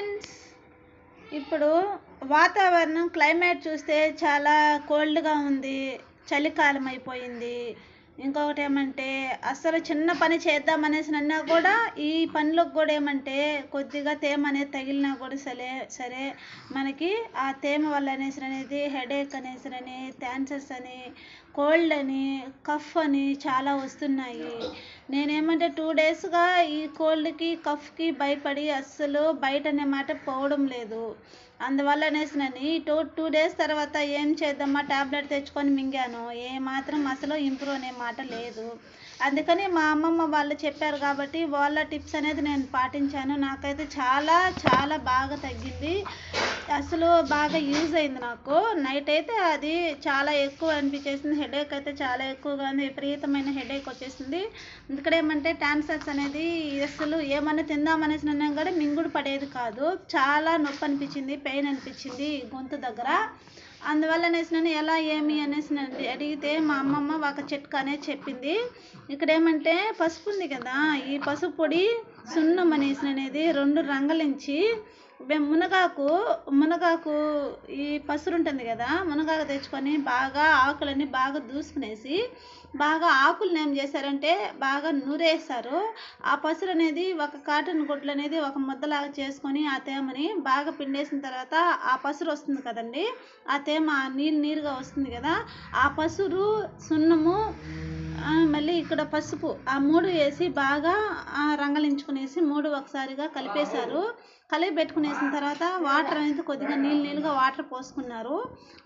Friends, ఇప్పుడు వాతావరణం climate చూస్తే చాలా కోల్డ్గా ఉంది. చలికాలం అయిపోయింది. ఇంకొకటి ఏమంటే అస్సలు చిన్న పని చేద్దామనేసి అన్నా కూడా ఈ పనిలోకి కూడా ఏమంటే కొద్దిగా తేమ అనేది తగిలినా కూడా సరే మనకి ఆ తేమ వల్ల అనేది హెడేక్ అని థాన్సెస్ అని కోల్డ్ అని కఫ్ అని చాలా వస్తున్నాయి. నేనేమంటే 2 డేస్గా ఈ కోల్డ్కి కఫ్కి భయపడి అస్సలు బయట అనే మాట పోవడం లేదు. అందువల్ల అనేసి టూ డేస్ తర్వాత ఏం చేద్దామా టాబ్లెట్ తెచ్చుకొని మింగాను. ఏమాత్రం అసలు ఇంప్రూవ్ అనే మాట లేదు. అందుకని మా అమ్మమ్మ వాళ్ళు చెప్పారు కాబట్టి వాళ్ళ టిప్స్ అనేది నేను పాటించాను. నాకైతే చాలా చాలా బాగా తగ్గింది. అసలు బాగా యూజ్ అయింది నాకు. నైట్ అయితే అది చాలా ఎక్కువ అనిపించేసింది. హెడేక్ అయితే చాలా ఎక్కువగా ఉంది. విపరీతమైన హెడేక్ వచ్చేసింది. ఇక్కడ ఏమంటే టాన్సెస్ అనేది అసలు ఏమన్నా తిందామనేసి అన్నా కూడా మింగుడు పడేది కాదు. చాలా నొప్పి అనిపించింది, పెయిన్ అనిపించింది గొంతు దగ్గర. అందువల్ల నేను ఎలా ఏమి అనేసి అడిగితే మా అమ్మమ్మ ఒక చిట్కా అనేది చెప్పింది. ఇక్కడ ఏమంటే పసుపు ఉంది కదా, ఈ పసుపు పొడి సున్నం అనేది 2 రంగలించి మునగాకు ఈ పసురు ఉంటుంది కదా, మునగాకు తెచ్చుకొని బాగా ఆకులన్నీ బాగా దూసుకునేసి బాగా ఆకులను ఏం చేశారంటే బాగా నూరేస్తారు. ఆ పసురు అనేది ఒక కాటన్ గుడ్లు అనేది ఒక ముద్దలాగా చేసుకొని ఆ తేమని బాగా పిండేసిన తర్వాత ఆ పసురు వస్తుంది కదండి, ఆ తేమ నీరుగా వస్తుంది కదా, ఆ పసురు సున్నము మళ్ళీ ఇక్కడ పసుపు ఆ 3 వేసి బాగా రంగలించుకునేసి 3 ఒకసారిగా కలిపేశారు. కలిపి పెట్టుకునేసిన తర్వాత వాటర్ అనేది కొద్దిగా నీళ్ళుగా వాటర్ పోసుకున్నారు.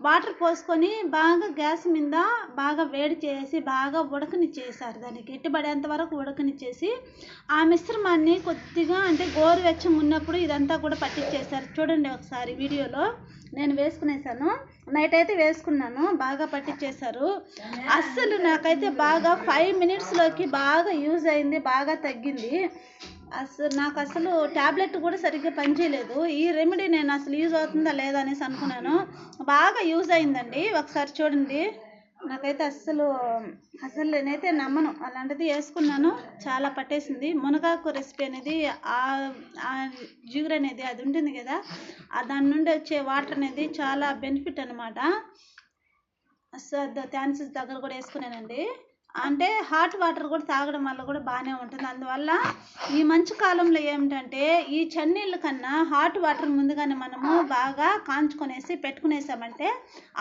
వాటర్ పోసుకొని బాగా గ్యాస్ మీద బాగా వేడి చేసి బాగా ఉడకనిచ్చేసారు. దాన్ని గట్టిపడేంత వరకు ఉడకనిచ్చేసి ఆ మిశ్రమాన్ని కొద్దిగా అంటే గోరువెచ్చగా ఉన్నప్పుడు ఇదంతా కూడా పట్టించేసారు. చూడండి ఒకసారి వీడియోలో నేను వేసుకునేసాను. నైట్ అయితే వేసుకున్నాను, బాగా పట్టించేశారు. అస్సలు నాకైతే బాగా 5 మినిట్స్లోకి బాగా యూజ్ అయింది, బాగా తగ్గింది. నాకు అసలు ట్యాబ్లెట్ కూడా సరిగ్గా పనిచేయలేదు. ఈ రెమెడీ నేను అసలు యూజ్ అవుతుందా లేదా అనేసి అనుకున్నాను. బాగా యూజ్ అయిందండి. ఒకసారి చూడండి. నాకైతే అస్సలు నేనైతే నమ్మను. అలాంటిది వేసుకున్నాను, చాలా పట్టేసింది. మునగాకు రెసిపీ అనేది ఆ జిగురు అనేది అది ఉంటుంది కదా, దాని నుండి వచ్చే వాటర్ అనేది చాలా బెనిఫిట్ అనమాట. థాన్సెస్ దగ్గర కూడా వేసుకున్నానండి. అంటే హాట్ వాటర్ కూడా తాగడం వల్ల కూడా బాగానే ఉంటుంది. అందువల్ల ఈ మంచు కాలంలో ఏమిటంటే ఈ చన్నీళ్ళ కన్నా హాట్ వాటర్ ముందుగానే మనము బాగా కాంచుకొనేసి పెట్టుకునేసామంటే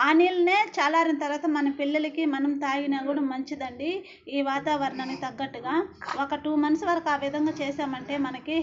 ఆ నీళ్ళనే చల్లారిన తర్వాత మన పిల్లలకి మనం తాగినా కూడా మంచిదండి. ఈ వాతావరణానికి తగ్గట్టుగా ఒక 2 months వరకు ఆ విధంగా చేసామంటే మనకి